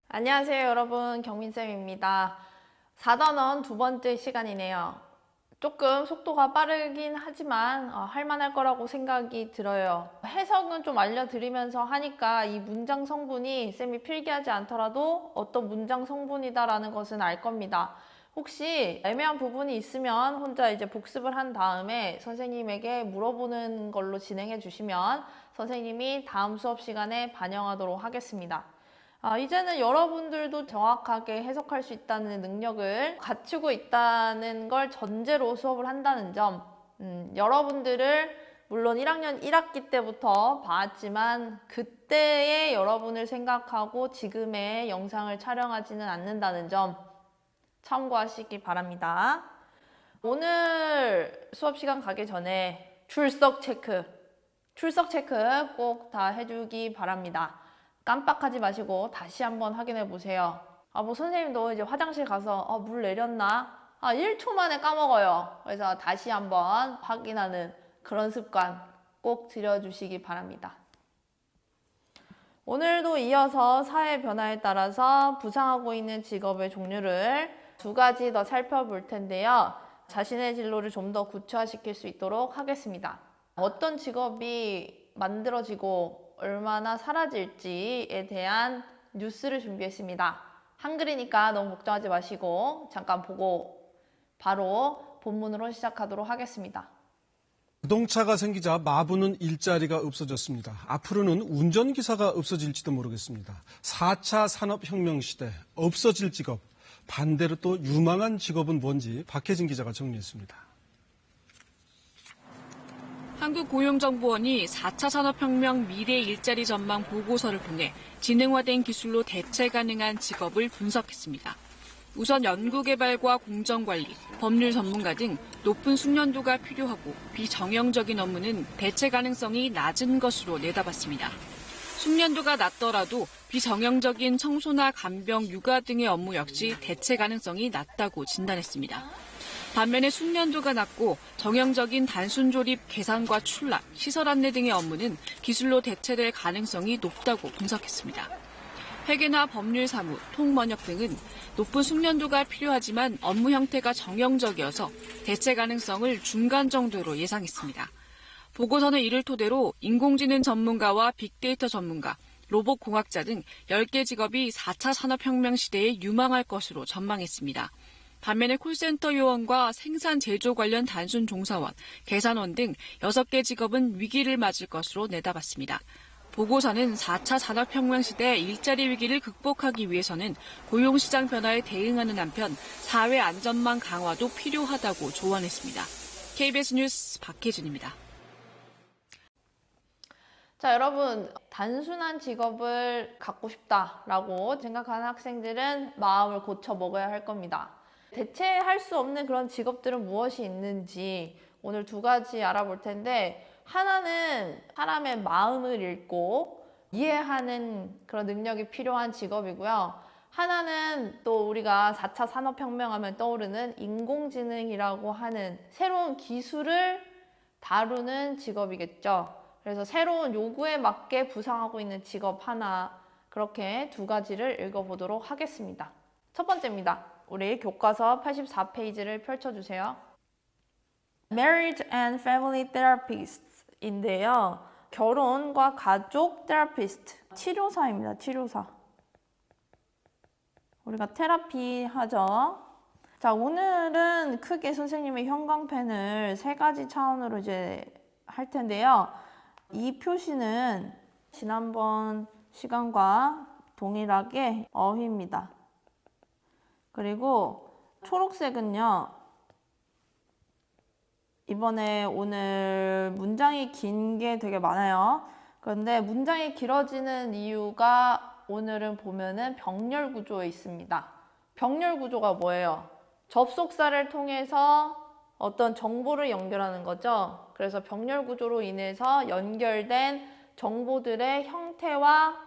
안녕하세요 여러분, 경민쌤입니다. 4단원 두 번째 시간이네요. 조금 속도가 빠르긴 하지만 할만할 거라고 생각이 들어요. 해석은 좀 알려드리면서 하니까 이 문장 성분이 쌤이 필기하지 않더라도 어떤 문장 성분이다 라는 것은 알 겁니다. 혹시 애매한 부분이 있으면 혼자 이제 복습을 한 다음에 선생님에게 물어보는 걸로 진행해 주시면 선생님이 다음 수업 시간에 반영하도록 하겠습니다. 이제는 여러분들도 정확하게 해석할 수 있다는 능력을 갖추고 있다는 걸 전제로 수업을 한다는 점, 여러분들을 물론 1학년 1학기 때부터 봤지만 그때의 여러분을 생각하고 지금의 영상을 촬영하지는 않는다는 점 참고하시기 바랍니다. 오늘 수업 시간 가기 전에 출석 체크 꼭 다 해주기 바랍니다. 깜빡하지 마시고 다시 한번 확인해 보세요. 뭐 선생님도 이제 화장실 가서 물 내렸나? 1초 만에 까먹어요. 그래서 다시 한번 확인하는 그런 습관 꼭 들여주시기 바랍니다. 오늘도 이어서 사회 변화에 따라서 부상하고 있는 직업의 종류를 두 가지 더 살펴볼 텐데요. 자신의 진로를 좀 더 구체화시킬 수 있도록 하겠습니다. 어떤 직업이 만들어지고 얼마나 사라질지에 대한 뉴스를 준비했습니다. 한글이니까 너무 걱정하지 마시고 잠깐 보고 바로 본문으로 시작하도록 하겠습니다. 자동차가 생기자 마부는 일자리가 없어졌습니다. 앞으로는 운전기사가 없어질지도 모르겠습니다. 4차 산업혁명 시대 없어질 직업, 반대로 또 유망한 직업은 뭔지 박혜진 기자가 정리했습니다. 한국고용정보원이 4차 산업혁명 미래 일자리 전망 보고서를 통해 지능화된 기술로 대체 가능한 직업을 분석했습니다. 우선 연구개발과 공정관리, 법률 전문가 등 높은 숙련도가 필요하고 비정형적인 업무는 대체 가능성이 낮은 것으로 내다봤습니다. 숙련도가 낮더라도 비정형적인 청소나 간병, 육아 등의 업무 역시 대체 가능성이 낮다고 진단했습니다. 반면에 숙련도가 낮고 정형적인 단순 조립, 계산과 출납, 시설 안내 등의 업무는 기술로 대체될 가능성이 높다고 분석했습니다. 회계나 법률 사무, 통번역 등은 높은 숙련도가 필요하지만 업무 형태가 정형적이어서 대체 가능성을 중간 정도로 예상했습니다. 보고서는 이를 토대로 인공지능 전문가와 빅데이터 전문가, 로봇공학자 등 10개 직업이 4차 산업혁명 시대에 유망할 것으로 전망했습니다. 반면에 콜센터 요원과 생산 제조 관련 단순 종사원, 계산원 등 6개 직업은 위기를 맞을 것으로 내다봤습니다. 보고서는 4차 산업혁명 시대 일자리 위기를 극복하기 위해서는 고용시장 변화에 대응하는 한편 사회 안전망 강화도 필요하다고 조언했습니다. KBS 뉴스 박혜준입니다. 자, 여러분, 단순한 직업을 갖고 싶다라고 생각하는 학생들은 마음을 고쳐 먹어야 할 겁니다. 대체할 수 없는 그런 직업들은 무엇이 있는지 오늘 두 가지 알아볼 텐데, 하나는 사람의 마음을 읽고 이해하는 그런 능력이 필요한 직업이고요. 하나는 또 우리가 4차 산업혁명 하면 떠오르는 인공지능이라고 하는 새로운 기술을 다루는 직업이겠죠. 그래서 새로운 요구에 맞게 부상하고 있는 직업 하나, 그렇게 두 가지를 읽어보도록 하겠습니다. 첫 번째입니다. 우리 교과서 84페이지를 펼쳐주세요. Marriage and Family Therapist 인데요. 결혼과 가족 테라피스트, 치료사입니다. 치료사. 우리가 테라피 하죠. 자, 오늘은 크게 선생님의 형광펜을 세 가지 차원으로 이제 할 텐데요. 이 표시는 지난번 시간과 동일하게 어휘입니다. 그리고 초록색은요, 이번에 오늘 문장이 긴 게 되게 많아요. 그런데 문장이 길어지는 이유가 오늘은 보면은 병렬 구조에 있습니다. 병렬 구조가 뭐예요? 접속사를 통해서 어떤 정보를 연결하는 거죠. 그래서 병렬 구조로 인해서 연결된 정보들의 형태와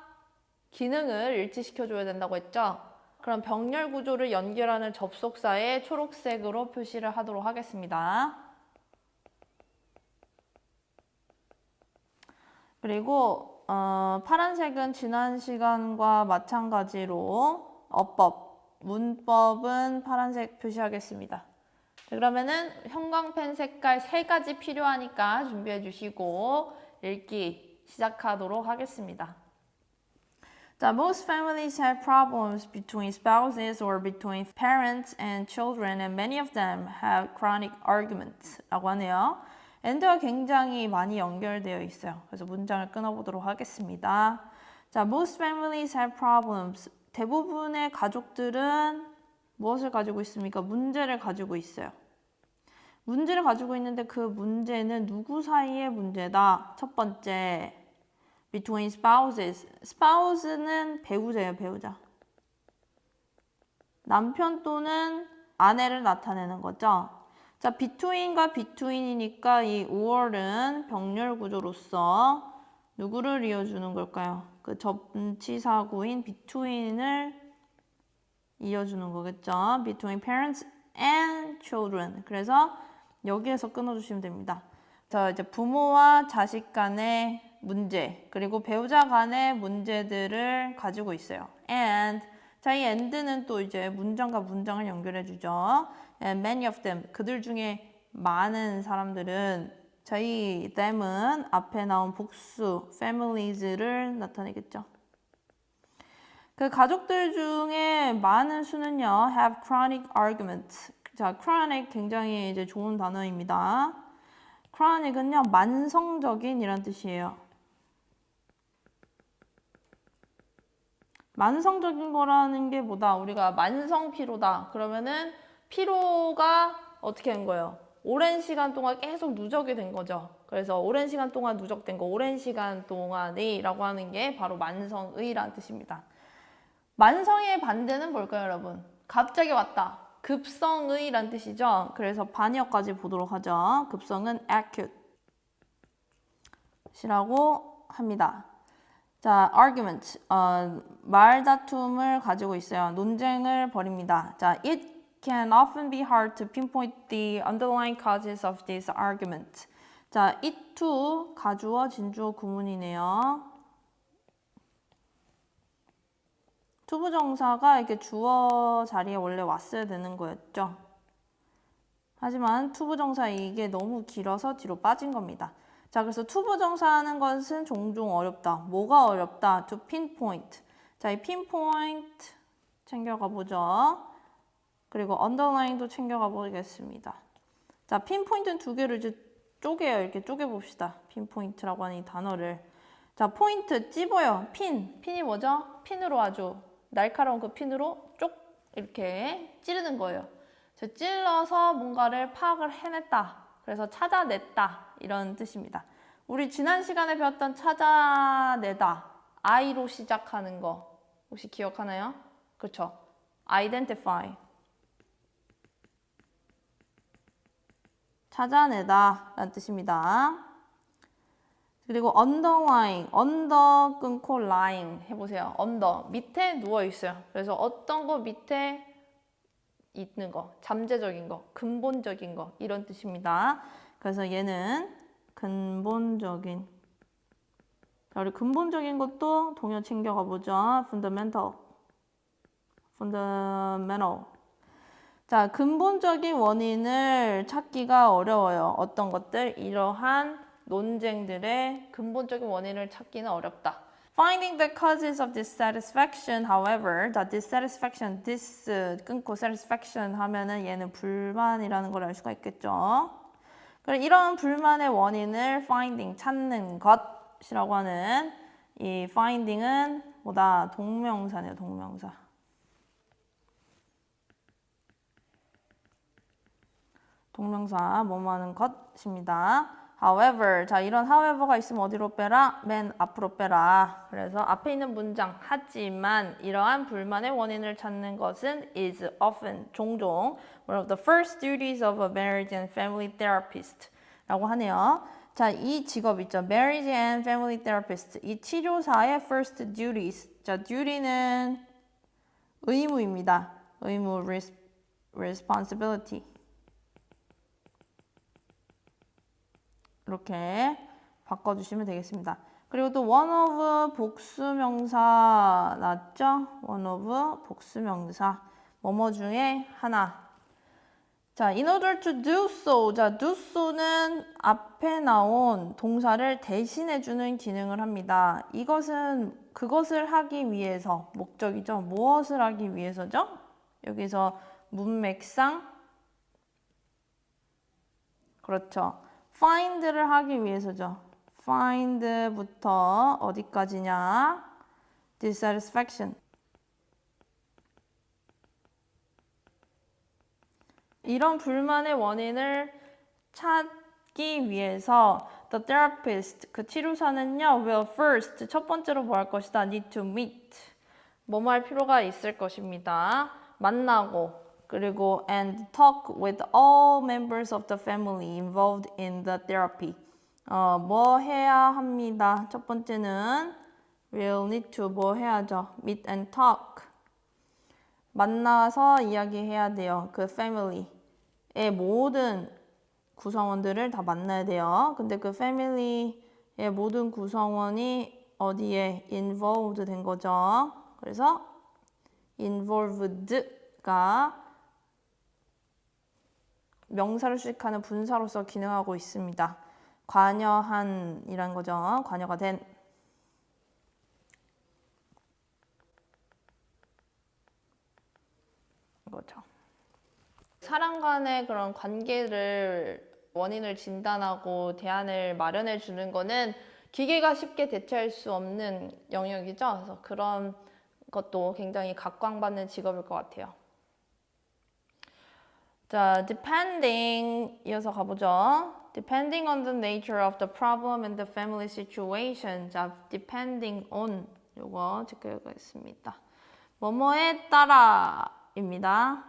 기능을 일치시켜줘야 된다고 했죠. 그럼 병렬 구조를 연결하는 접속사에 초록색으로 표시를 하도록 하겠습니다. 그리고 파란색은 지난 시간과 마찬가지로 어법, 문법은 파란색 표시하겠습니다. 그러면은 형광펜 색깔 3가지 필요하니까 준비해 주시고 읽기 시작하도록 하겠습니다. 자, most families have problems between spouses or between parents and children, and many of them have chronic arguments. 라고 하네요. and와 굉장히 많이 연결되어 있어요. 그래서 문장을 끊어보도록 하겠습니다. 자, most families have problems. 대부분의 가족들은 무엇을 가지고 있습니까? 문제를 가지고 있어요. 문제를 가지고 있는데 그 문제는 누구 사이의 문제다? 첫 번째, between spouses. spouse는 배우자예요, 배우자. 남편 또는 아내를 나타내는 거죠. 자, between과 between이니까 이 or은 병렬 구조로서 누구를 이어주는 걸까요? 그 접치사구인 between을 이어주는 거겠죠. between parents and children. 그래서 여기에서 끊어주시면 됩니다. 자, 이제 부모와 자식 간의 문제, 그리고 배우자 간의 문제들을 가지고 있어요. and, 자, 이 and는 또 이제 문장과 문장을 연결해 주죠. and many of them, 그들 중에 많은 사람들은, 자, 이 them은 앞에 나온 복수, families를 나타내겠죠. 그 가족들 중에 많은 수는요, have chronic arguments. 자, chronic 굉장히 이제 좋은 단어입니다. chronic은요, 만성적인 이란 뜻이에요. 만성적인 거라는 게 뭐다? 우리가 만성 피로다. 그러면은 피로가 어떻게 된 거예요? 오랜 시간 동안 계속 누적이 된 거죠. 그래서 오랜 시간 동안 누적된 거, 오랜 시간 동안이라고 하는 게 바로 만성의라는 뜻입니다. 만성의 반대는 뭘까요, 여러분? 갑자기 왔다. 급성의란 뜻이죠. 그래서 반역까지 보도록 하죠. 급성은 acute이라고 합니다. 자, argument, 말다툼을 가지고 있어요. 논쟁을 벌입니다. 자, it can often be hard to pinpoint the underlying causes of this argument. 자, it too, 가주어, 진주어, 구문이네요. 투부정사가 이렇게 주어 자리에 원래 왔어야 되는 거였죠. 하지만 투부정사 이게 너무 길어서 뒤로 빠진 겁니다. 자, 그래서 투부정사 하는 것은 종종 어렵다. 뭐가 어렵다? To pinpoint. 자, 이 pinpoint 챙겨가 보죠. 그리고 underline도 챙겨가 보겠습니다. 자, pinpoint는 두 개를 이제 쪼개요. 이렇게 쪼개 봅시다. pinpoint라고 하는 이 단어를. 자, 포인트 찝어요. 핀이 뭐죠? 핀으로 아주 날카로운 그 핀으로 쪽 이렇게 찌르는 거예요. 찔러서 뭔가를 파악을 해냈다. 그래서 찾아냈다. 이런 뜻입니다. 우리 지난 시간에 배웠던 찾아내다. I로 시작하는 거 혹시 기억하나요? 그렇죠? identify. 찾아내다 라는 뜻입니다. 그리고 underlying, under 끊고 lying 해보세요. under, 밑에 누워있어요. 그래서 어떤 거 밑에 있는 거, 잠재적인 거, 근본적인 거 이런 뜻입니다. 그래서 얘는 근본적인. 자, 우리 근본적인 것도 동요 챙겨가 보죠. fundamental. 자, 근본적인 원인을 찾기가 어려워요. 어떤 것들? 이러한 논쟁들의 근본적인 원인을 찾기는 어렵다. Finding the causes of dissatisfaction, however, the dissatisfaction, this 끊고 satisfaction 하면은 얘는 불만이라는 걸 알 수가 있겠죠. 그래서 이런 불만의 원인을 finding, 찾는 것이라고 하는 이 finding은 뭐다? 동명사네요, 동명사. 동명사, 뭐뭐 하는 것입니다. However, 자, 이런 however가 있으면 어디로 빼라? 맨 앞으로 빼라. 그래서 앞에 있는 문장, 하지만 이러한 불만의 원인을 찾는 것은 is often, 종종 one of the first duties of a marriage and family therapist 라고 하네요. 자, 이 직업 있죠. Marriage and family therapist. 이 치료사의 first duties. 자, duty는 의무입니다. 의무, responsibility. 이렇게 바꿔주시면 되겠습니다. 그리고 또 one of 복수명사 나왔죠? one of 복수명사. 뭐뭐 중에 하나. 자, in order to do so. 자, do so는 앞에 나온 동사를 대신해주는 기능을 합니다. 이것은 그것을 하기 위해서 목적이죠. 무엇을 하기 위해서죠? 여기서 문맥상 그렇죠. find를 하기 위해서죠. find부터 어디까지냐? dissatisfaction. 이런 불만의 원인을 찾기 위해서 the therapist, 그 치료사는요, will first, 첫 번째로 뭐 할 것이다? need to meet. 뭐뭐 할 필요가 있을 것입니다. 만나고, 그리고 and talk with all members of the family involved in the therapy. 뭐 해야 합니다. 첫 번째는 will need to 뭐 해야죠? meet and talk. 만나서 이야기해야 돼요. 그 family의 모든 구성원들을 다 만나야 돼요. 근데 그 family의 모든 구성원이 어디에 involved 된 거죠. 그래서 involved가 명사를 수식하는 분사로서 기능하고 있습니다. 관여한이란 거죠. 관여가 된. 거죠. 사람 간의 그런 관계를 원인을 진단하고 대안을 마련해 주는 거는 기계가 쉽게 대체할 수 없는 영역이죠. 그래서 그런 것도 굉장히 각광받는 직업일 것 같아요. 자, depending 이어서 가보죠. Depending on the nature of the problem and the family situation. 자, depending on 요거 체크해보겠습니다. 뭐뭐에 따라입니다.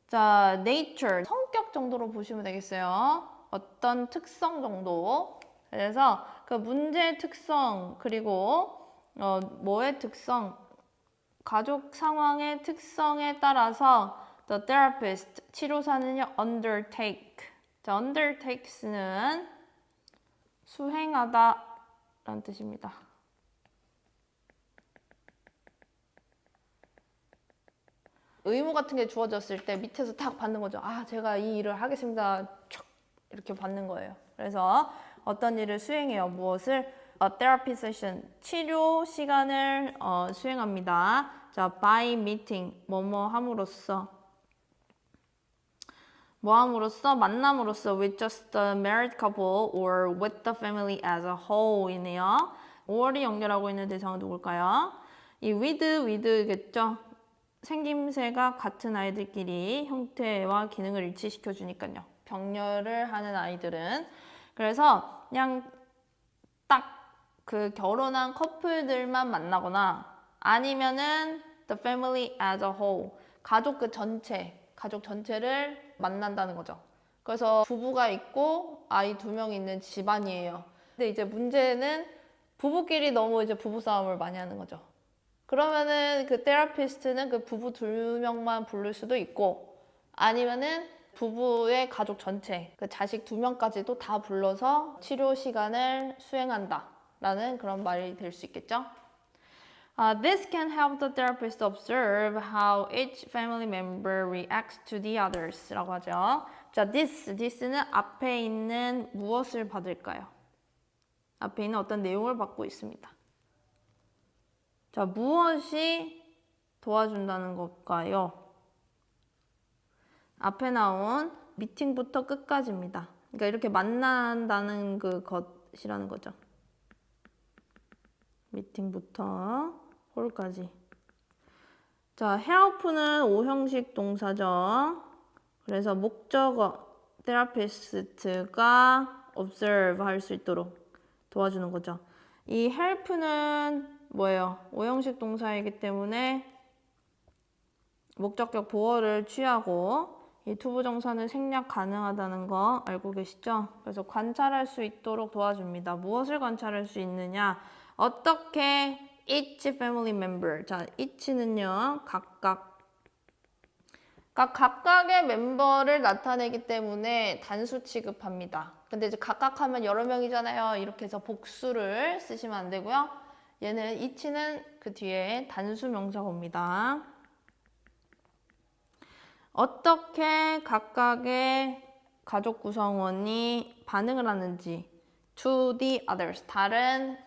자, nature, 성격 정도로 보시면 되겠어요. 어떤 특성 정도. 그래서 그 문제의 특성, 그리고 뭐의 특성, 가족 상황의 특성에 따라서 the therapist, 치료사는요, undertake. 자, undertakes는 수행하다 라는 뜻입니다. 의무 같은 게 주어졌을 때 밑에서 탁 받는 거죠. 아, 제가 이 일을 하겠습니다. 촥 이렇게 받는 거예요. 그래서 어떤 일을 수행해요. 무엇을? A therapy session, 치료 시간을 수행합니다. 자, by meeting, 뭐뭐 함으로써. 뭐 함으로써? 만남으로써 with just the married couple or with the family as a whole 이네요. 5월이 연결하고 있는 대상은 누굴까요? 이 with겠죠? 생김새가 같은 아이들끼리 형태와 기능을 일치시켜 주니까요. 병렬을 하는 아이들은. 그래서 그냥 딱 그 결혼한 커플들만 만나거나 아니면은 the family as a whole, 가족 그 전체, 가족 전체를 만난다는 거죠. 그래서 부부가 있고 아이 2명 있는 집안이에요. 근데 이제 문제는 부부끼리 너무 이제 부부싸움을 많이 하는 거죠. 그러면은 그 테라피스트는 그 부부 2명만 부를 수도 있고 아니면은 부부의 가족 전체, 그 자식 2명까지도 다 불러서 치료 시간을 수행한다 라는 그런 말이 될 수 있겠죠. This can help the therapist observe how each family member reacts to the others 라고 하죠. 자, this는 앞에 있는 무엇을 받을까요? 앞에 있는 어떤 내용을 받고 있습니다. 자, 무엇이 도와준다는 걸까요? 앞에 나온 미팅부터 끝까지입니다. 그러니까 이렇게 만난다는 그 것이라는 거죠. 미팅부터 홀까지. 자, help는 5형식 동사죠. 그래서 목적어, 테라피스트가 observe 할 수 있도록 도와주는 거죠. 이 help는 뭐예요? 5형식 동사이기 때문에 목적격 보어를 취하고 이 투부정사는 생략 가능하다는 거 알고 계시죠? 그래서 관찰할 수 있도록 도와줍니다. 무엇을 관찰할 수 있느냐? 어떻게 each family member, 자, each는요, 각각 그러니까 각각의 멤버를 나타내기 때문에 단수 취급합니다. 근데 이제 각각 하면 여러 명이잖아요. 이렇게 해서 복수를 쓰시면 안 되고요. 얘는 each는 그 뒤에 단수 명사가 옵니다. 어떻게 각각의 가족 구성원이 반응을 하는지 to the others, 다른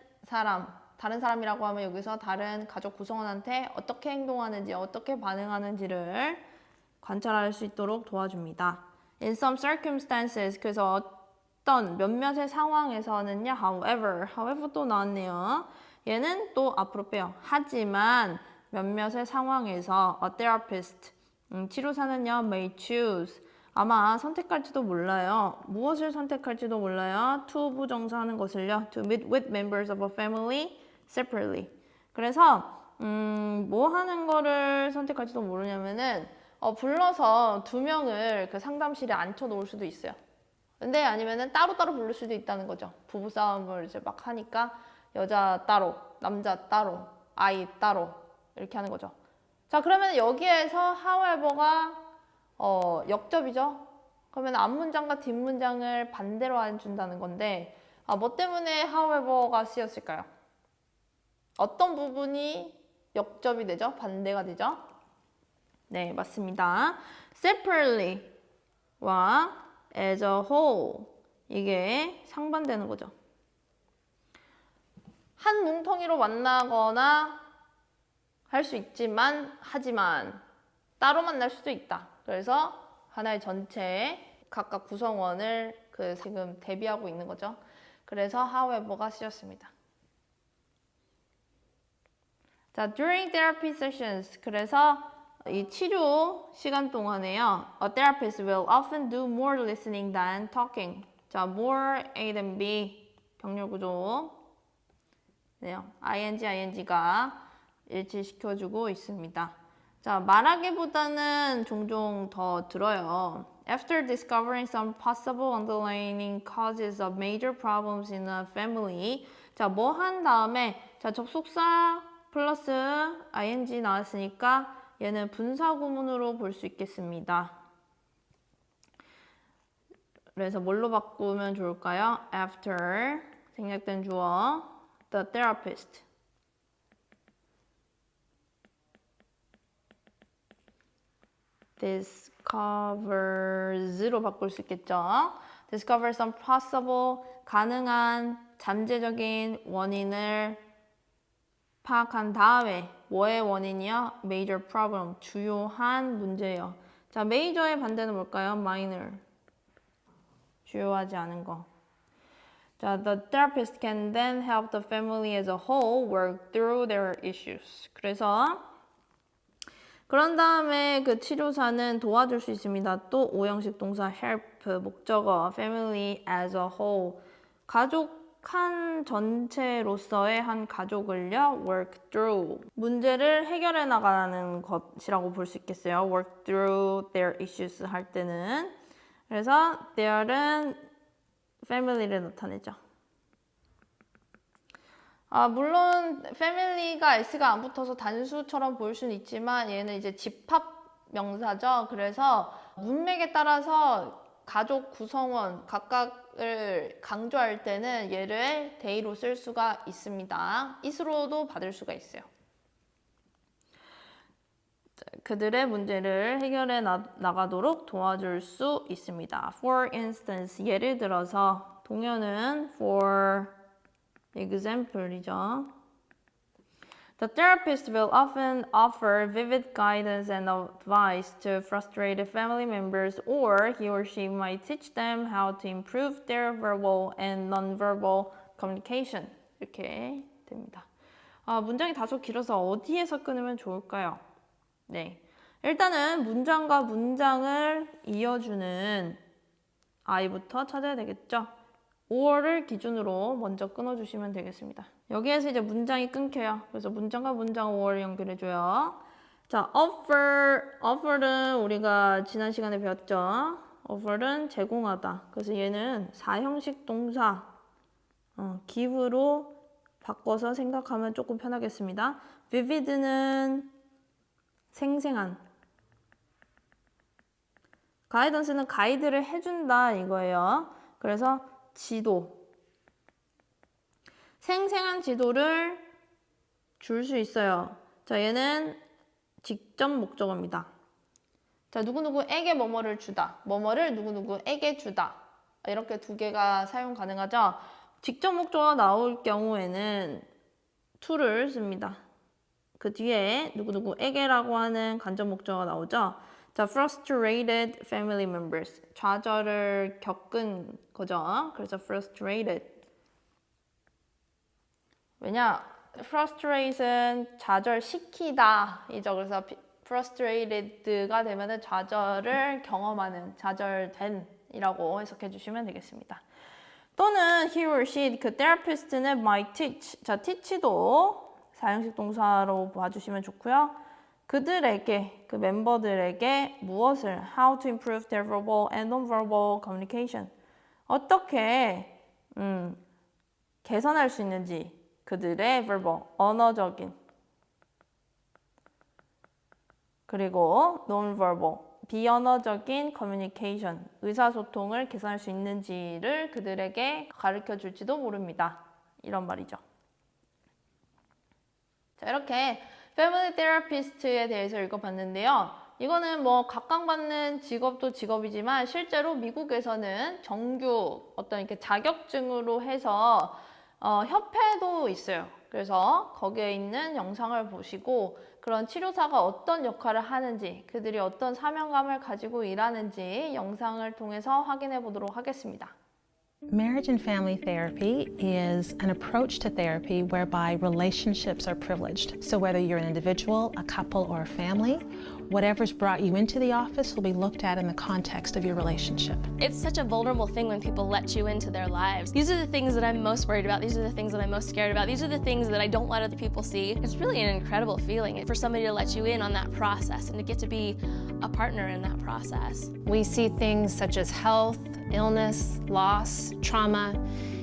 사람이라고 하면 여기서 다른 가족 구성원한테 어떻게 행동하는지, 어떻게 반응하는지를 관찰할 수 있도록 도와줍니다. In some circumstances, 그래서 어떤 몇몇의 상황에서는요, however 또 나왔네요. 얘는 또 앞으로 빼요. 하지만 몇몇의 상황에서 a therapist, 치료사는요, may choose, 아마 선택할지도 몰라요. 무엇을 선택할지도 몰라요. to 부정사하는 것을요. to meet with members of a family separately. 그래서 뭐 하는 거를 선택할지도 모르냐면은 불러서 두 명을 그 상담실에 앉혀 놓을 수도 있어요. 근데 아니면은 따로따로 부를 수도 있다는 거죠. 부부싸움을 이제 막 하니까 여자 따로, 남자 따로, 아이 따로 이렇게 하는 거죠. 자, 그러면 여기에서 however가 역접이죠. 그러면 앞문장과 뒷문장을 반대로 해준다는 건데 뭐 때문에 however가 쓰였을까요? 어떤 부분이 역접이 되죠? 반대가 되죠? 네, 맞습니다. separately와 as a whole, 이게 상반되는 거죠. 한 뭉텅이로 만나거나 할 수 있지만, 하지만 따로 만날 수도 있다. 그래서 하나의 전체에 각각 구성원을 지금 대비하고 있는 거죠. 그래서 however가 쓰였습니다. 자, during therapy sessions, 그래서 이 치료 시간 동안에요. A therapist will often do more listening than talking. 자, more A than B 병렬 구조. 네요. ing가 일치시켜주고 있습니다. 자, 말하기보다는 종종 더 들어요. After discovering some possible underlying causes of major problems in a family. 자, 뭐 한 다음에 자, 접속사 플러스 ing 나왔으니까 얘는 분사구문으로 볼 수 있겠습니다. 그래서 뭘로 바꾸면 좋을까요? After 생략된 주어 the therapist discovers로 바꿀 수 있겠죠. discover some possible 가능한 잠재적인 원인을 파악한 다음에 뭐의 원인이요? major problem, 주요한 문제예요. 자, major의 반대는 뭘까요? minor, 주요하지 않은 거. 자, the therapist can then help the family as a whole work through their issues. 그래서 그런 다음에 그 치료사는 도와줄 수 있습니다. 또 오형식 동사 help, 목적어 family as a whole, 가족 한 전체로서의 한 가족을요, work through, 문제를 해결해 나가는 것이라고 볼 수 있겠어요. work through their issues 할 때는. 그래서 there은 family를 나타내죠. 물론 family가 s가 안 붙어서 단수처럼 보일 수는 있지만 얘는 이제 집합 명사죠. 그래서 문맥에 따라서 가족 구성원 각각을 강조할 때는 얘를 they로 쓸 수가 있습니다. it으로도 받을 수가 있어요. 그들의 문제를 해결해 나가도록 도와줄 수 있습니다. For instance, 예를 들어서 동요는 for example이죠. The therapist will often offer vivid guidance and advice to frustrated family members, or he or she might teach them how to improve their verbal and non-verbal communication. 이렇게 됩니다. 문장이 다소 길어서 어디에서 끊으면 좋을까요? 네, 일단은 문장과 문장을 이어주는 I부터 찾아야 되겠죠? 5월을 기준으로 먼저 끊어주시면 되겠습니다. 여기에서 이제 문장이 끊겨요. 그래서 문장과 문장 5월을 연결해줘요. 자, offer는 우리가 지난 시간에 배웠죠. offer는 제공하다. 그래서 얘는 4형식 동사 give로 바꿔서 생각하면 조금 편하겠습니다. vivid는 생생한, 가이던스는 가이드를 해준다 이거예요. 그래서 지도. 생생한 지도를 줄 수 있어요. 자, 얘는 직접 목적어입니다. 자, 누구누구에게 뭐뭐를 주다. 뭐뭐를 누구누구에게 주다. 이렇게 두 개가 사용 가능하죠. 직접 목적어가 나올 경우에는 to를 씁니다. 그 뒤에 누구누구에게라고 하는 간접 목적어가 나오죠. 자, frustrated family members. 좌절을 겪은 거죠. 그래서 frustrated. 왜냐? frustrate은 좌절시키다 이죠. 그래서 frustrated가 되면은 좌절을 경험하는, 좌절된 이라고 해석해 주시면 되겠습니다. 또는 he or she, 그 therapist는 might teach. 자, teach도 사형식 동사로 봐주시면 좋고요. 그들에게, 그 멤버들에게 무엇을, how to improve their verbal and non-verbal communication. 어떻게 개선할 수 있는지, 그들의 verbal, 언어적인, 그리고 non-verbal, 비언어적인 communication, 의사소통을 개선할 수 있는지를 그들에게 가르쳐 줄지도 모릅니다. 이런 말이죠. 자, 이렇게 패밀리 테라피스트에 대해서 읽어봤는데요. 이거는 뭐 각광받는 직업도 직업이지만 실제로 미국에서는 정규 어떤 이렇게 자격증으로 해서 협회도 있어요. 그래서 거기에 있는 영상을 보시고 그런 치료사가 어떤 역할을 하는지, 그들이 어떤 사명감을 가지고 일하는지 영상을 통해서 확인해 보도록 하겠습니다. Marriage and family therapy is an approach to therapy whereby relationships are privileged. So whether you're an individual, a couple, or a family, whatever's brought you into the office will be looked at in the context of your relationship. It's such a vulnerable thing when people let you into their lives. These are the things that I'm most worried about. These are the things that I'm most scared about. These are the things that I don't let other people see. It's really an incredible feeling for somebody to let you in on that process and to get to be a partner in that process. We see things such as health, illness, loss, trauma,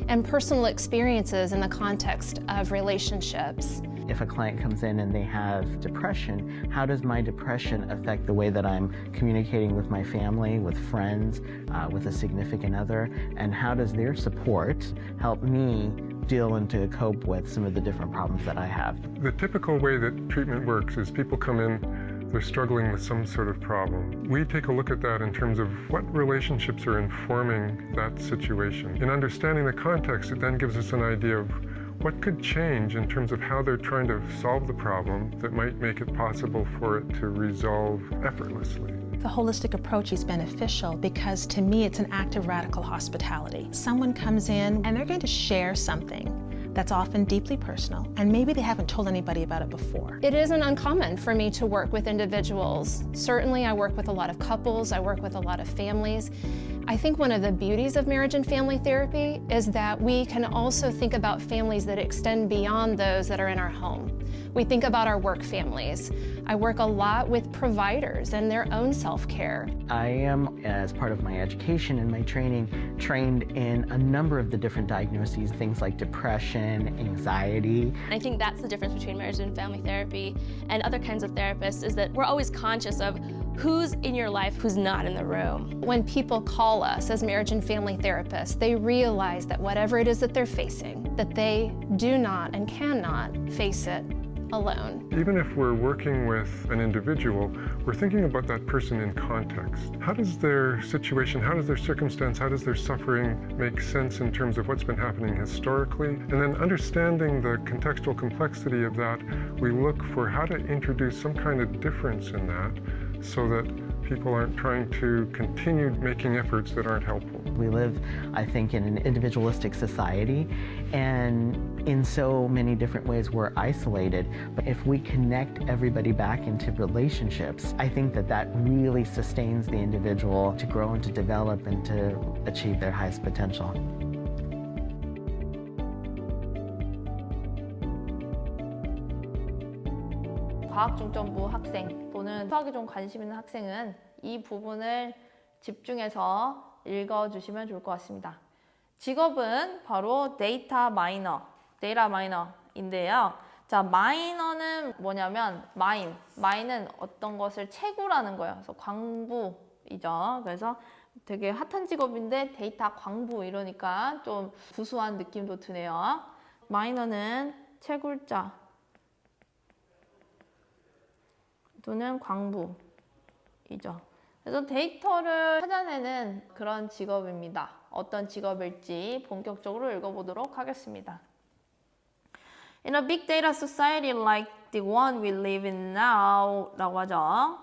and personal experiences in the context of relationships. If a client comes in and they have depression, how does my depression affect the way that I'm communicating with my family, with friends, with a significant other, and how does their support help me deal and to cope with some of the different problems that I have? The typical way that treatment works is people come in, they're struggling with some sort of problem. We take a look at that in terms of what relationships are informing that situation. In understanding the context, it then gives us an idea of what could change in terms of how they're trying to solve the problem that might make it possible for it to resolve effortlessly. The holistic approach is beneficial because to me it's an act of radical hospitality. Someone comes in and they're going to share something that's often deeply personal, and maybe they haven't told anybody about it before. It isn't uncommon for me to work with individuals. Certainly, I work with a lot of couples, I work with a lot of families. I think one of the beauties of marriage and family therapy is that we can also think about families that extend beyond those that are in our home. We think about our work families. I work a lot with providers and their own self-care. I am, as part of my education and my training, trained in a number of the different diagnoses, things like depression, anxiety. I think that's the difference between marriage and family therapy and other kinds of therapists, is that we're always conscious of who's in your life, who's not in the room. When people call us as marriage and family therapists, they realize that whatever it is that they're facing, that they do not and cannot face it alone. Even if we're working with an individual, we're thinking about that person in context. How does their situation, how does their circumstance, how does their suffering make sense in terms of what's been happening historically? And then understanding the contextual complexity of that, we look for how to introduce some kind of difference in that so that people aren't trying to continue making efforts that aren't helpful. We live, I think, in an individualistic society, and in so many different ways we're isolated. But if we connect everybody back into relationships, I think that that really sustains the individual to grow and to develop and to achieve their highest potential. 과학중점부 학생 또는 수학에 좀 관심 있는 학생은 이 부분을 집중해서 읽어주시면 좋을 것 같습니다. 직업은 바로 데이터 마이너인데요. 자, 마이너는 뭐냐면 마인은 어떤 것을 채굴하는 거예요. 그래서 광부 직업이죠. 그래서 되게 핫한 직업인데 데이터 광부 이러니까 좀 구수한 느낌도 드네요. 마이너는 채굴자 또는 광부이죠. 그래서 데이터를 찾아내는 그런 직업입니다. 어떤 직업일지 본격적으로 읽어보도록 하겠습니다. In a big data society like the one we live in now 라고 하죠.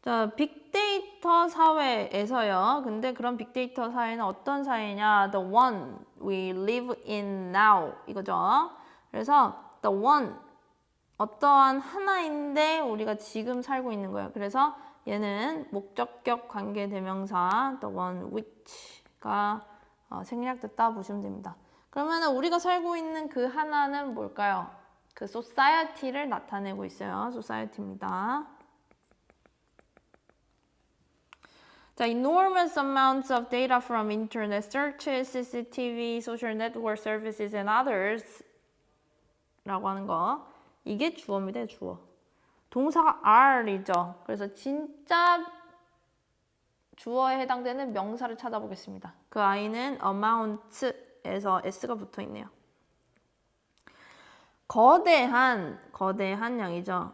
자, 빅데이터 사회에서요. 근데 그런 빅데이터 사회는 어떤 사회냐? The one we live in now 이거죠. 그래서 the one 어떠한 하나인데 우리가 지금 살고 있는 거예요. 그래서 얘는 목적격 관계대명사 the one which가 생략됐다 보시면 됩니다. 그러면 우리가 살고 있는 그 하나는 뭘까요? 그 society를 나타내고 있어요. society입니다. 자, enormous amounts of data from internet searches, CCTV, social network services, and others 라고 하는 거. 이게 주어입니다, 주어. 동사가 are이죠. 그래서 진짜 주어에 해당되는 명사를 찾아보겠습니다. 그 I는 amount에서 S가 붙어 있네요. 거대한 양이죠.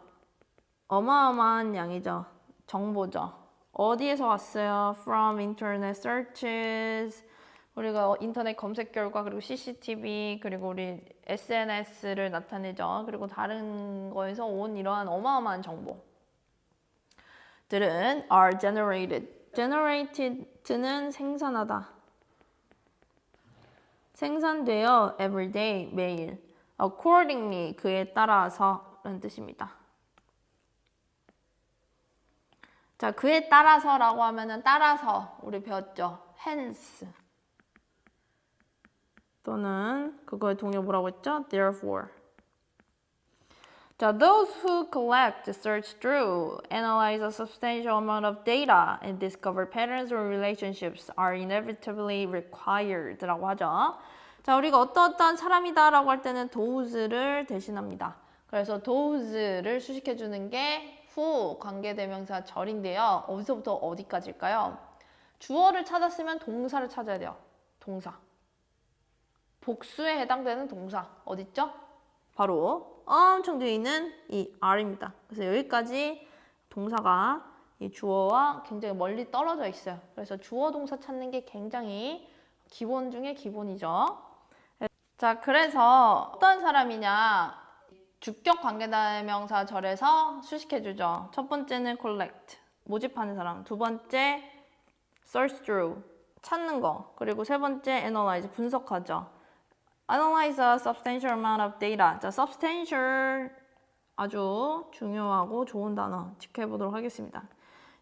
어마어마한 양이죠. 정보죠. 어디에서 왔어요? From internet searches. 우리가 인터넷 검색 결과 그리고 CCTV 그리고 우리 SNS를 나타내죠. 그리고 다른 거에서 온 이러한 어마어마한 정보들은 are generated. generated는 생산하다. 생산되어 every day 매일. accordingly 그에 따라서라는 뜻입니다. 자, 그에 따라서라고 하면은 따라서 우리 배웠죠. hence 또는 그거의 동료 뭐라고 했죠? therefore. 자, those who collect, search through, analyze a substantial amount of data and discover patterns or relationships are inevitably required라고 하죠. 자, 우리가 어떠한 사람이다라고 할 때는 those를 대신합니다. 그래서 those를 수식해 주는 게 who 관계대명사 절인데요. 어디서부터 어디까지일까요? 주어를 찾았으면 동사를 찾아야 돼요. 동사. 복수에 해당되는 동사 어딨죠? 바로 엄청 뒤에 있는 이 are입니다. 그래서 여기까지 동사가 이 주어와 굉장히 멀리 떨어져 있어요. 그래서 주어 동사 찾는 게 굉장히 기본 중에 기본이죠. 자, 그래서 어떤 사람이냐? 주격 관계대명사 절에서 수식해주죠. 첫 번째는 collect, 모집하는 사람. 두 번째, search through, 찾는 거. 그리고 세 번째, analyze, 분석하죠. Analyze a substantial amount of data. 자, substantial 아주 중요하고 좋은 단어 체크해보도록 하겠습니다.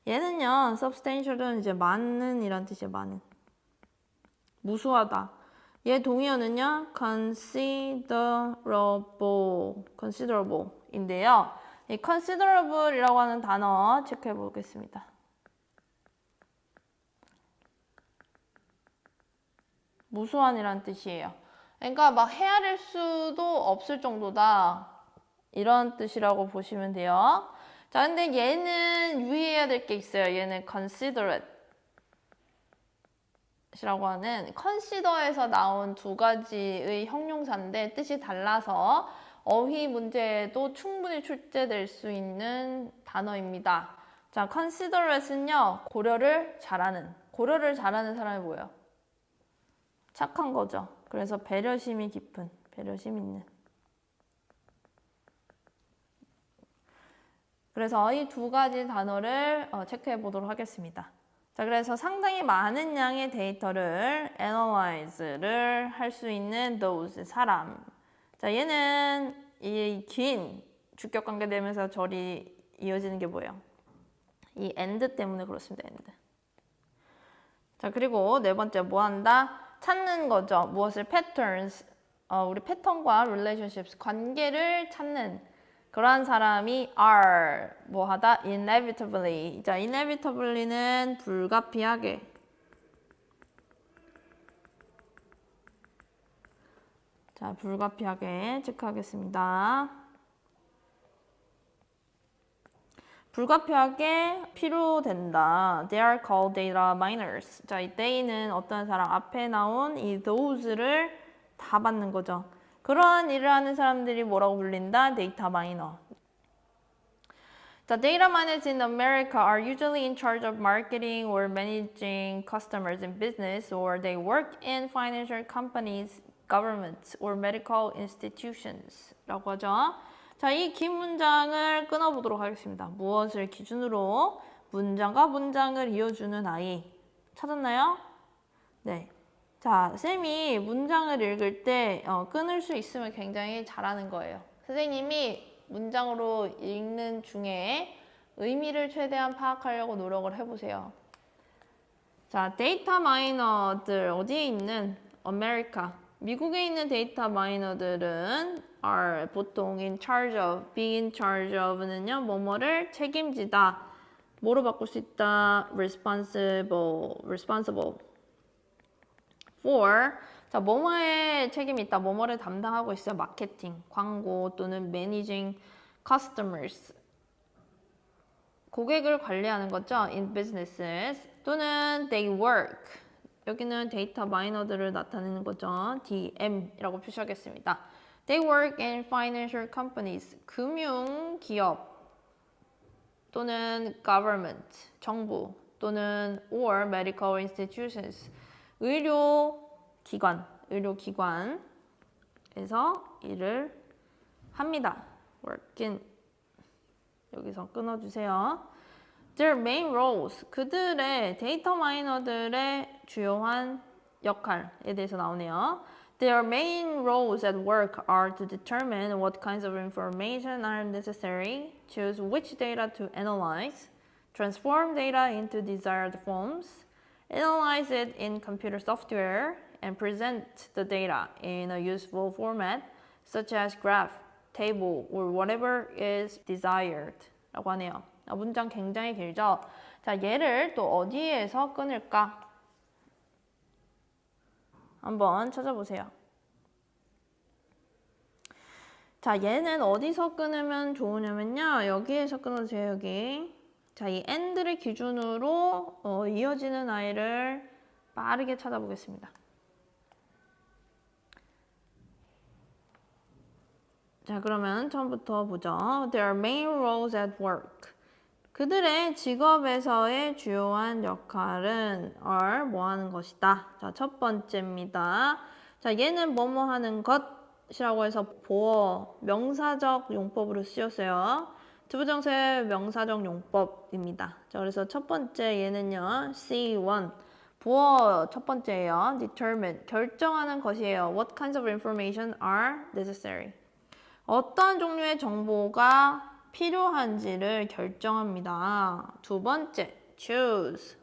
얘는요, substantial은 이제 많은 이란 뜻이에요, 많은. 무수하다. 얘 동의어는요, considerable인데요. 이 considerable이라고 하는 단어 체크해 보겠습니다. 무수한이란 뜻이에요. 그러니까 막 헤아릴 수도 없을 정도다. 이런 뜻이라고 보시면 돼요. 자, 근데 얘는 유의해야 될 게 있어요. 얘는 considerate. 이라고 하는 consider에서 나온 두 가지의 형용사인데 뜻이 달라서 어휘 문제에도 충분히 출제될 수 있는 단어입니다. 자, considerate는요, 고려를 잘하는 사람이 뭐예요? 착한 거죠. 그래서 배려심이 깊은, 배려심 있는. 그래서 이 두 가지 단어를 체크해 보도록 하겠습니다. 자, 그래서 상당히 많은 양의 데이터를 analyze를 할 수 있는 those, 사람. 자, 얘는 이 긴 주격관계대명사 절이 이어지는 게 뭐예요? 이 and 때문에 그렇습니다, and. 자, 그리고 네 번째 뭐 한다? 찾는 거죠. 무엇을? patterns. 우리 패턴과 relationships, 관계를 찾는 그러한 사람이 are 뭐 하다? inevitably. 자, inevitably는 불가피하게. 자, 불가피하게 체크하겠습니다. 불가피하게 필요된다. They are called data miners. 자, 이 they는 어떤 사람 앞에 나온 이 those를 다 받는 거죠. 그러한 일을 하는 사람들이 뭐라고 불린다? 데이터 마이너. The data miners in America are usually in charge of marketing or managing customers in business, or they work in financial companies, governments, or medical institutions. 라고 하죠. 자, 이 긴 문장을 끊어보도록 하겠습니다. 무엇을 기준으로 문장과 문장을 이어주는 아이. 찾았나요? 네. 자, 쌤이 문장을 읽을 때 끊을 수 있으면 굉장히 잘하는 거예요. 선생님이 문장으로 읽는 중에 의미를 최대한 파악하려고 노력을 해보세요. 자, 데이터 마이너들 어디에 있는 아메리카, 미국에 있는 데이터 마이너들은 are 보통 in charge of, be in charge of는요, 뭐뭐를 책임지다. 뭐로 바꿀 수 있다? responsible. for, 자, 뭐뭐에 책임이 있다. 뭐뭐를 담당하고 있어요. 마케팅, 광고 또는 managing customers. 고객을 관리하는 거죠. in businesses. 또는 they work. 여기는 데이터 마이너들을 나타내는 거죠. DM이라고 표시하겠습니다. They work in financial companies. 금융 기업 또는 government, 정부 또는 or medical institutions. 의료기관에서 일을 합니다. working. 여기서 끊어주세요. Their main roles, 그들의 데이터 마이너들의 주요한 역할에 대해서 나오네요. Their main roles at work are to determine what kinds of information are necessary, choose which data to analyze, transform data into desired forms, analyze it in computer software, and present the data in a useful format, such as graph, table, or whatever is desired. 라고 하네요. 문장 굉장히 길죠? 자, 얘를 또 어디에서 끊을까? 한번 찾아보세요. 자, 얘는 어디서 끊으면 좋으냐면요. 여기에서 끊어주세요, 여기. 자, 이 and를 기준으로 이어지는 아이를 빠르게 찾아보겠습니다. 자, 그러면 처음부터 보죠. Their main roles at work. 그들의 직업에서의 주요한 역할은 are 뭐 하는 것이다. 자, 첫 번째입니다. 자, 얘는 뭐뭐 하는 것이라고 해서 보어 명사적 용법으로 쓰였어요. 투부정사의 명사적 용법입니다. 자, 그래서 첫 번째 얘는요. C1. 보어 첫 번째예요. determine. 결정하는 것이에요. What kinds of information are necessary. 어떤 종류의 정보가 필요한지를 결정합니다. 두 번째, choose.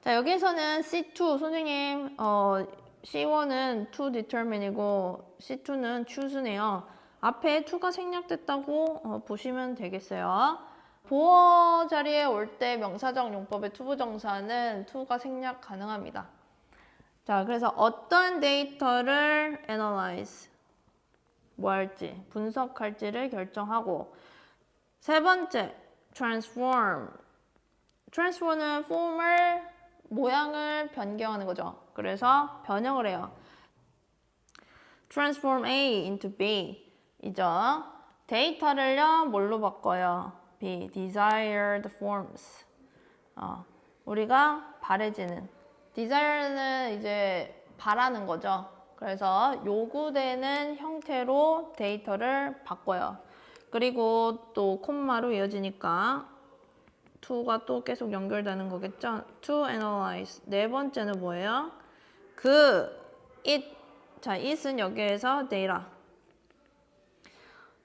자, 여기에서는 C2, 선생님, C1은 to determine이고 C2는 choose네요. 앞에 to가 생략됐다고 보시면 되겠어요. 보어 자리에 올 때 명사적 용법의 투부정사는 to가 생략 가능합니다. 자, 그래서 어떤 데이터를 analyze, 뭐 할지, 분석할지를 결정하고, 세 번째, transform. transform은 form을, 모양을 변경하는 거죠. 그래서 변형을 해요. transform A into B 이죠. 데이터를요, 뭘로 바꿔요? B, desired forms. 우리가 바래지는. desire는 이제 바라는 거죠. 그래서 요구되는 형태로 데이터를 바꿔요. 그리고 또 콤마로 이어지니까 to가 또 계속 연결되는 거겠죠. to analyze. 네 번째는 뭐예요? it. 자, it은 여기에서 data.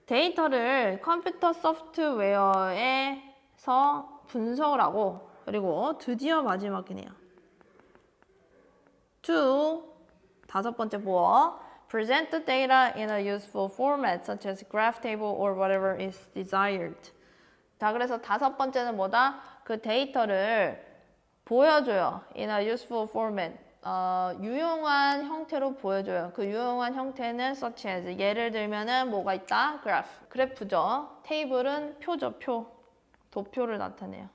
데이터를 컴퓨터 소프트웨어에서 분석을 하고, 그리고 드디어 마지막이네요. to 다섯 번째 보어. present the data in a useful format such as graph table or whatever is desired. 자, 그래서 다섯 번째는 뭐다? 그 데이터를 보여줘요. in a useful format. 유용한 형태로 보여줘요. 그 유용한 형태는 such as 예를 들면은 뭐가 있다? 그래프죠. 테이블은 표죠. 도표를 나타내요.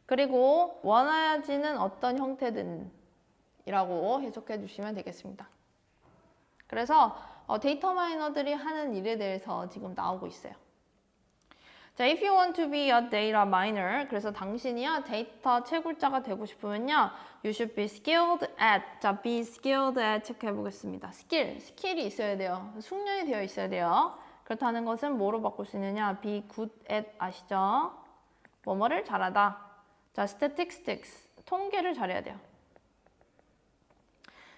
그리고 원하지는 어떤 형태든 이라고 해석해 주시면 되겠습니다. 그래서 데이터 마이너들이 하는 일에 대해서 지금 나오고 있어요. 자, if you want to be a data miner, 그래서 당신이요 데이터 채굴자가 되고 싶으면요, you should be skilled at. 자, be skilled at 체크해 보겠습니다. 스킬이 있어야 돼요. 숙련이 되어 있어야 돼요. 그렇다는 것은 뭐로 바꿀 수 있느냐? be good at 아시죠? 뭐뭐를 잘하다. 자, statistics 통계를 잘해야 돼요.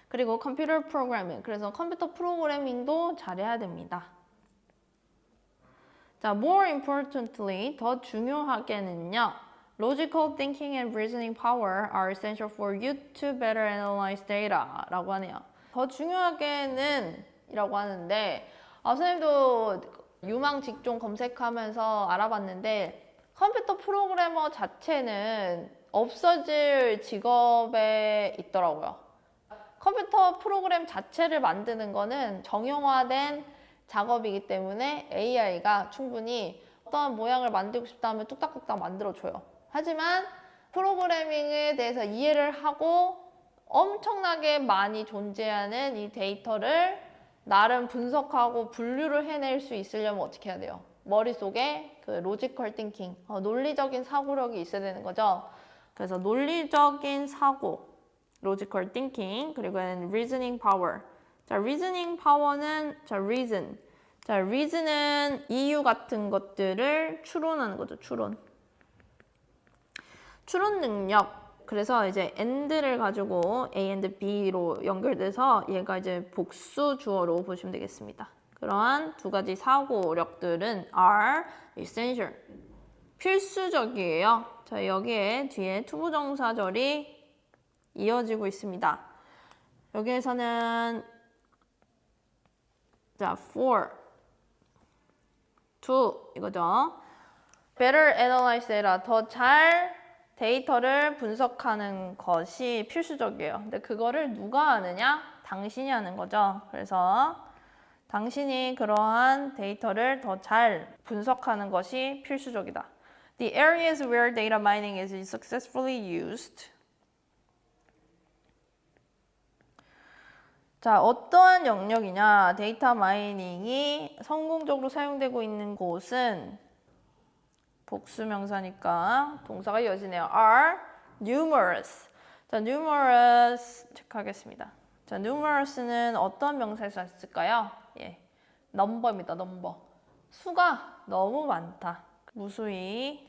그리고 컴퓨터 프로그래밍, 그래서 컴퓨터 프로그래밍도 잘해야 됩니다. 자, more importantly, 더 중요하게는요, logical thinking and reasoning power are essential for you to better analyze data 라고 하네요. 더 중요하게는 이라고 하는데, 선생님도 유망 직종 검색하면서 알아봤는데, 컴퓨터 프로그래머 자체는 없어질 직업에 있더라고요. 컴퓨터 프로그램 자체를 만드는 거는 정형화된 작업이기 때문에 AI가 충분히 어떤 모양을 만들고 싶다 하면 뚝딱뚝딱 만들어줘요. 하지만 프로그래밍에 대해서 이해를 하고 엄청나게 많이 존재하는 이 데이터를 나름 분석하고 분류를 해낼 수 있으려면 어떻게 해야 돼요? 머릿속에 그 로지컬 띵킹, 논리적인 사고력이 있어야 되는 거죠. 그래서 논리적인 사고, logical thinking, 그리고 reasoning power. 자, reasoning power는 reason은 이유 같은 것들을 추론하는 거죠. 추론 능력. 그래서 이제 and를 가지고 A and B로 연결돼서 얘가 이제 복수 주어로 보시면 되겠습니다. 그러한 두 가지 사고력들은 are essential. 필수적이에요. 자, 여기에 뒤에 투부정사절이 이어지고 있습니다. 여기에서는 자, for, to 이거죠. better analyze data, 더 잘 데이터를 분석하는 것이 필수적이에요. 근데 그거를 누가 하느냐? 당신이 하는 거죠. 그래서 당신이 그러한 데이터를 더 잘 분석하는 것이 필수적이다. The areas where data mining is successfully used. 자, 어떠한 영역이냐? 데이터 마이닝이 성공적으로 사용되고 있는 곳은 복수명사니까 동사가 이어지네요. are numerous. 자, numerous 체크하겠습니다. 자, numerous는 어떤 명사에서 썼을까요? 예, 넘버입니다. 넘버. 수가 너무 많다. 무수히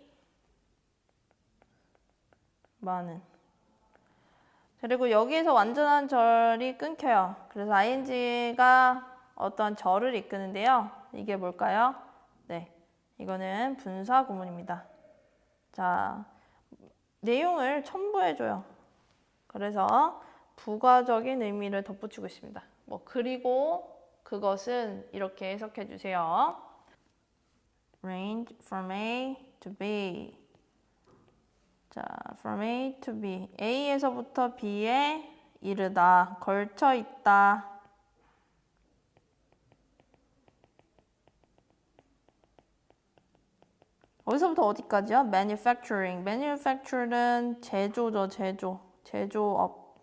많은. 그리고 여기에서 완전한 절이 끊겨요. 그래서 ing가 어떤 절을 이끄는데요. 이게 뭘까요? 네, 이거는 분사 구문입니다. 자, 내용을 첨부해줘요. 그래서 부가적인 의미를 덧붙이고 있습니다. 그리고 그것은 이렇게 해석해 주세요. range from A to B. 자, from A to B. A에서부터 B에 이르다, 걸쳐 있다. 어디서부터 어디까지요? manufacturing. manufacture는 제조죠, 제조업.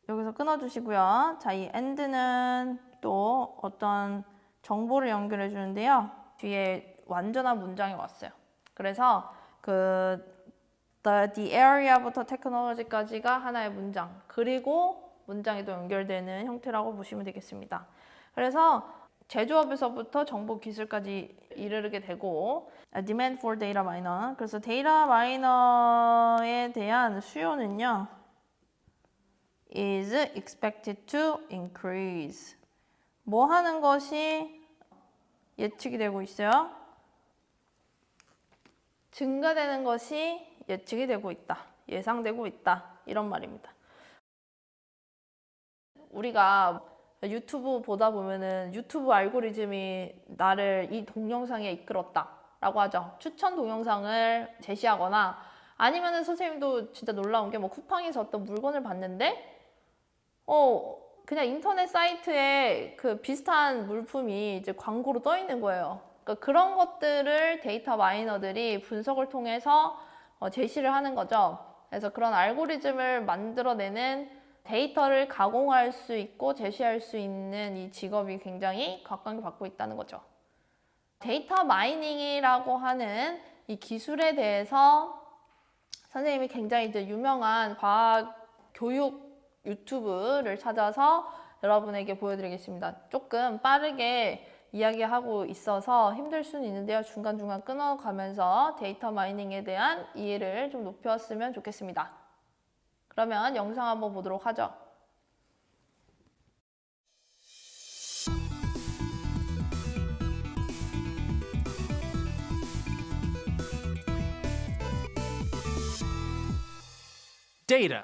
여기서 끊어주시고요. 자, 이 and는 또 어떤 정보를 연결해 주는데요. 뒤에 완전한 문장이 왔어요. 그래서 the area부터 technology까지가 하나의 문장, 그리고 문장이 또 연결되는 형태라고 보시면 되겠습니다. 그래서 제조업에서부터 정보 기술까지 이르게 되고 demand for data miner. 그래서 데이터 마이너에 대한 수요는요, is expected to increase. 뭐 하는 것이 예측이 되고 있어요? 증가되는 것이 예측이 되고 있다. 예상되고 있다. 이런 말입니다. 우리가 유튜브 보다 보면은 유튜브 알고리즘이 나를 이 동영상에 이끌었다 라고 하죠. 추천 동영상을 제시하거나 아니면은 선생님도 진짜 놀라운 게 뭐 쿠팡에서 어떤 물건을 봤는데 그냥 인터넷 사이트에 그 비슷한 물품이 이제 광고로 떠 있는 거예요. 그러니까 그런 것들을 데이터 마이너들이 분석을 통해서 제시를 하는 거죠. 그래서 그런 알고리즘을 만들어내는 데이터를 가공할 수 있고 제시할 수 있는 이 직업이 굉장히 각광을 받고 있다는 거죠. 데이터 마이닝이라고 하는 이 기술에 대해서 선생님이 굉장히 이제 유명한 과학 교육 유튜브를 찾아서 여러분에게 보여드리겠습니다. 조금 빠르게 이야기하고 있어서 힘들 수는 있는데요. 중간중간 끊어가면서 데이터 마이닝에 대한 이해를 좀 높였으면 좋겠습니다. 그러면 영상 한번 보도록 하죠. Data.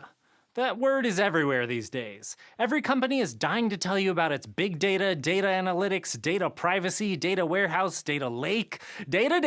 That word is everywhere these days. Every company is dying to tell you about its big data, data analytics, data privacy, data warehouse, data lake, data.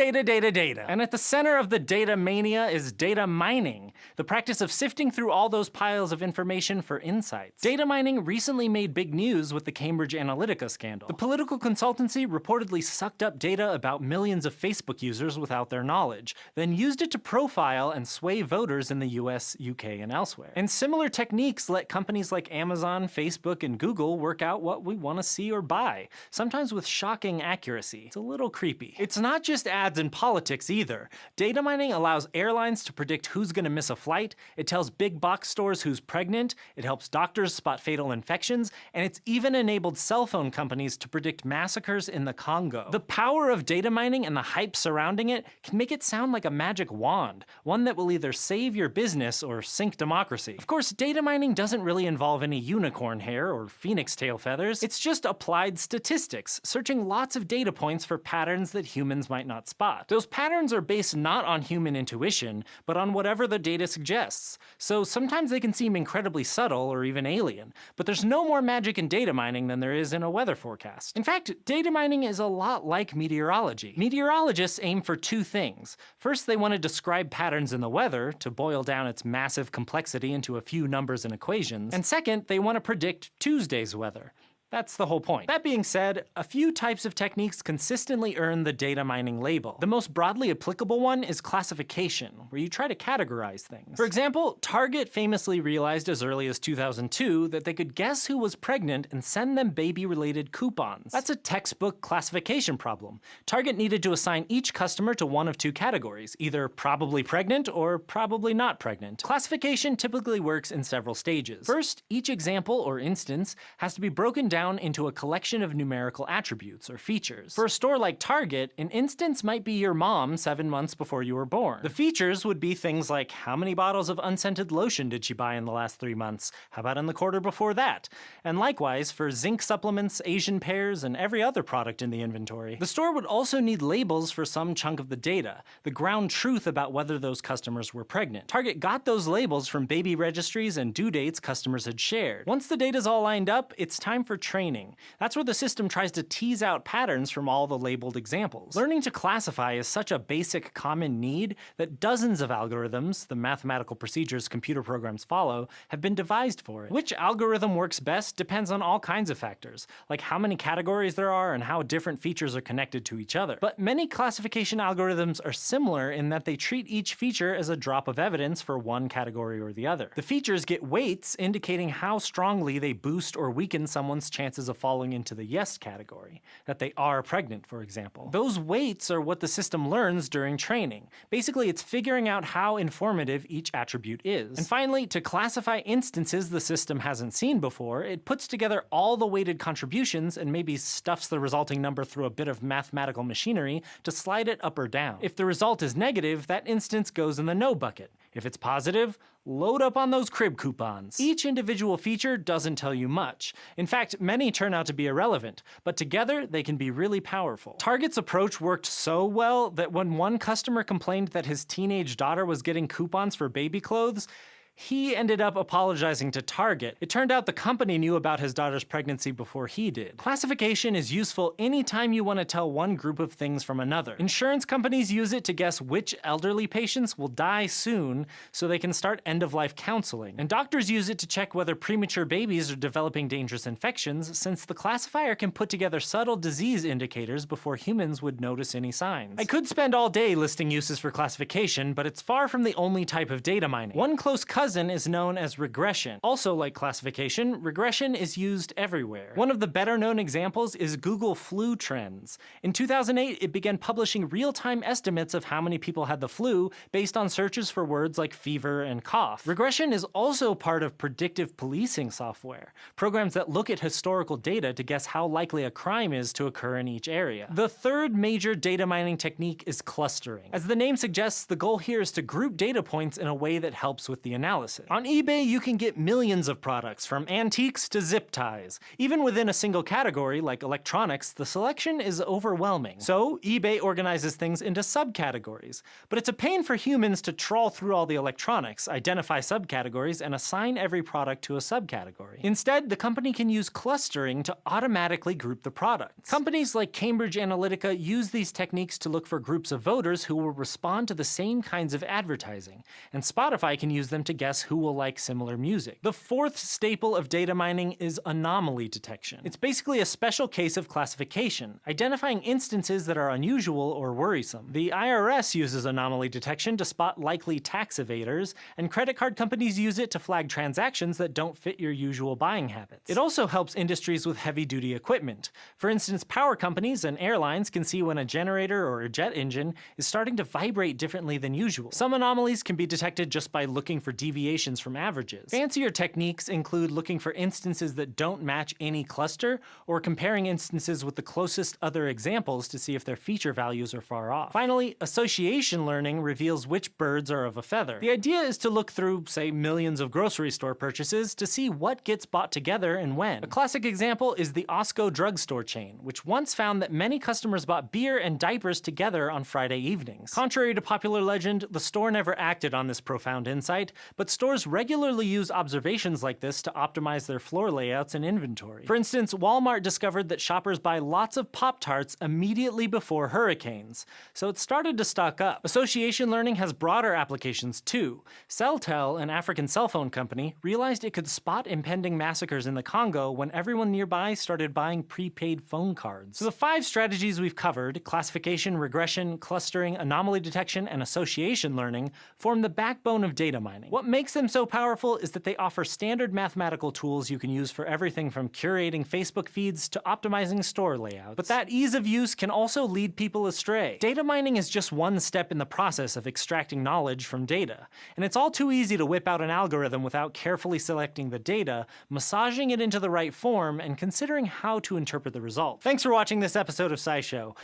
And at the center of the data mania is data mining, the practice of sifting through all those piles of information for insights. Data mining recently made big news with the Cambridge Analytica scandal. The political consultancy reportedly sucked up data about millions of Facebook users without their knowledge, then used it to profile and sway voters in the US, UK, and elsewhere. And similar techniques let companies like Amazon, Facebook, and Google work out what we want to see or buy, sometimes with shocking accuracy. It's a little creepy. It's not just ads and politics either. Data mining allows airlines to predict who's going to miss a flight, it tells big box stores who's pregnant, it helps doctors spot fatal infections, and it's even enabled cell phone companies to predict massacres in the Congo. The power of data mining and the hype surrounding it can make it sound like a magic wand, one that will either save your business or sink democracy. Of course, data mining doesn't really involve any unicorn hair or phoenix tail feathers. It's just applied statistics, searching lots of data points for patterns that humans might not spot. Those patterns are based not on human intuition, but on whatever the data suggests. So sometimes they can seem incredibly subtle or even alien, but there's no more magic in data mining than there is in a weather forecast. In fact, data mining is a lot like meteorology. Meteorologists aim for two things. First, they want to describe patterns in the weather to boil down its massive complexity into a few numbers and equations. And second, they want to predict Tuesday's weather. That's the whole point. That being said, a few types of techniques consistently earn the data mining label. The most broadly applicable one is classification, where you try to categorize things. For example, Target famously realized as early as 2002 that they could guess who was pregnant and send them baby-related coupons. That's a textbook classification problem. Target needed to assign each customer to one of two categories, either probably pregnant or probably not pregnant. Classification typically works in several stages. First, each example or instance has to be broken down into a collection of numerical attributes or features. For a store like Target, an instance might be your mom 7 months before you were born. The features would be things like how many bottles of unscented lotion did she buy in the last 3 months? How about in the quarter before that? And likewise for zinc supplements, Asian pears, and every other product in the inventory. The store would also need labels for some chunk of the data, the ground truth about whether those customers were pregnant. Target got those labels from baby registries and due dates customers had shared. Once the data's all lined up, it's time for training. That's where the system tries to tease out patterns from all the labeled examples. Learning to classify is such a basic common need that dozens of algorithms, the mathematical procedures computer programs follow, have been devised for it. Which algorithm works best depends on all kinds of factors, like how many categories there are and how different features are connected to each other. But many classification algorithms are similar in that they treat each feature as a drop of evidence for one category or the other. The features get weights indicating how strongly they boost or weaken someone's chances of falling into the yes category, that they are pregnant, for example. Those weights are what the system learns during training. Basically, it's figuring out how informative each attribute is. And finally, to classify instances the system hasn't seen before, it puts together all the weighted contributions and maybe stuffs the resulting number through a bit of mathematical machinery to slide it up or down. If the result is negative, that instance goes in the no bucket. If it's positive, load up on those crib coupons. Each individual feature doesn't tell you much. In fact, many turn out to be irrelevant, but together they can be really powerful. Target's approach worked so well that when one customer complained that his teenage daughter was getting coupons for baby clothes, He ended up apologizing to Target. It turned out the company knew about his daughter's pregnancy before he did. Classification is useful anytime you want to tell one group of things from another. Insurance companies use it to guess which elderly patients will die soon so they can start end-of-life counseling. And doctors use it to check whether premature babies are developing dangerous infections, since the classifier can put together subtle disease indicators before humans would notice any signs. I could spend all day listing uses for classification, but it's far from the only type of data mining. One close cousin is known as regression. Also like classification, regression is used everywhere. One of the better-known examples is Google Flu Trends. In 2008, it began publishing real-time estimates of how many people had the flu based on searches for words like fever and cough. Regression is also part of predictive policing software, programs that look at historical data to guess how likely a crime is to occur in each area. The third major data mining technique is clustering. As the name suggests, the goal here is to group data points in a way that helps with the analysis. On eBay, you can get millions of products, from antiques to zip ties. Even within a single category, like electronics, the selection is overwhelming. So, eBay organizes things into subcategories. But it's a pain for humans to trawl through all the electronics, identify subcategories, and assign every product to a subcategory. Instead, the company can use clustering to automatically group the products. Companies like Cambridge Analytica use these techniques to look for groups of voters who will respond to the same kinds of advertising, and Spotify can use them to guess who will like similar music. The fourth staple of data mining is anomaly detection. It's basically a special case of classification, identifying instances that are unusual or worrisome. The IRS uses anomaly detection to spot likely tax evaders, and credit card companies use it to flag transactions that don't fit your usual buying habits. It also helps industries with heavy-duty equipment. For instance, power companies and airlines can see when a generator or a jet engine is starting to vibrate differently than usual. Some anomalies can be detected just by looking for deviations from averages. Fancier techniques include looking for instances that don't match any cluster, or comparing instances with the closest other examples to see if their feature values are far off. Finally, association learning reveals which birds are of a feather. The idea is to look through, say, millions of grocery store purchases to see what gets bought together and when. A classic example is the Osco drugstore chain, which once found that many customers bought beer and diapers together on Friday evenings. Contrary to popular legend, the store never acted on this profound insight, but stores regularly use observations like this to optimize their floor layouts and inventory. For instance, Walmart discovered that shoppers buy lots of Pop-Tarts immediately before hurricanes, so it started to stock up. Association learning has broader applications too. Celltel, an African cell phone company, realized it could spot impending massacres in the Congo when everyone nearby started buying prepaid phone cards. So the 5 strategies we've covered, classification, regression, clustering, anomaly detection, and association learning, form the backbone of data mining. What makes them so powerful is that they offer standard mathematical tools you can use for everything from curating Facebook feeds to optimizing store layouts. But that ease of use can also lead people astray. Data mining is just one step in the process of extracting knowledge from data, and it's all too easy to whip out an algorithm without carefully selecting the data, massaging it into the right form, and considering how to interpret the result. Thanks for watching this episode of SciShow.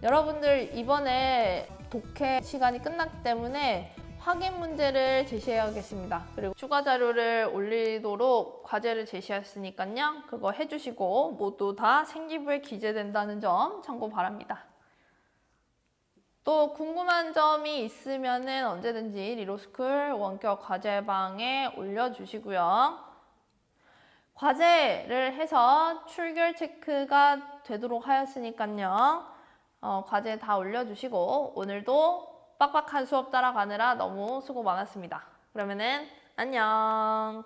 여러분들 이번에 독해 시간이 끝났기 때문에 확인 문제를 제시해야겠습니다. 그리고 추가 자료를 올리도록 과제를 제시했으니까요. 그거 해주시고 모두 다 생기부에 기재된다는 점 참고 바랍니다. 또 궁금한 점이 있으면은 언제든지 리로스쿨 원격 과제방에 올려주시고요. 과제를 해서 출결 체크가 되도록 하였으니까요. 과제 다 올려주시고 오늘도 빡빡한 수업 따라가느라 너무 수고 많았습니다. 그러면은 안녕.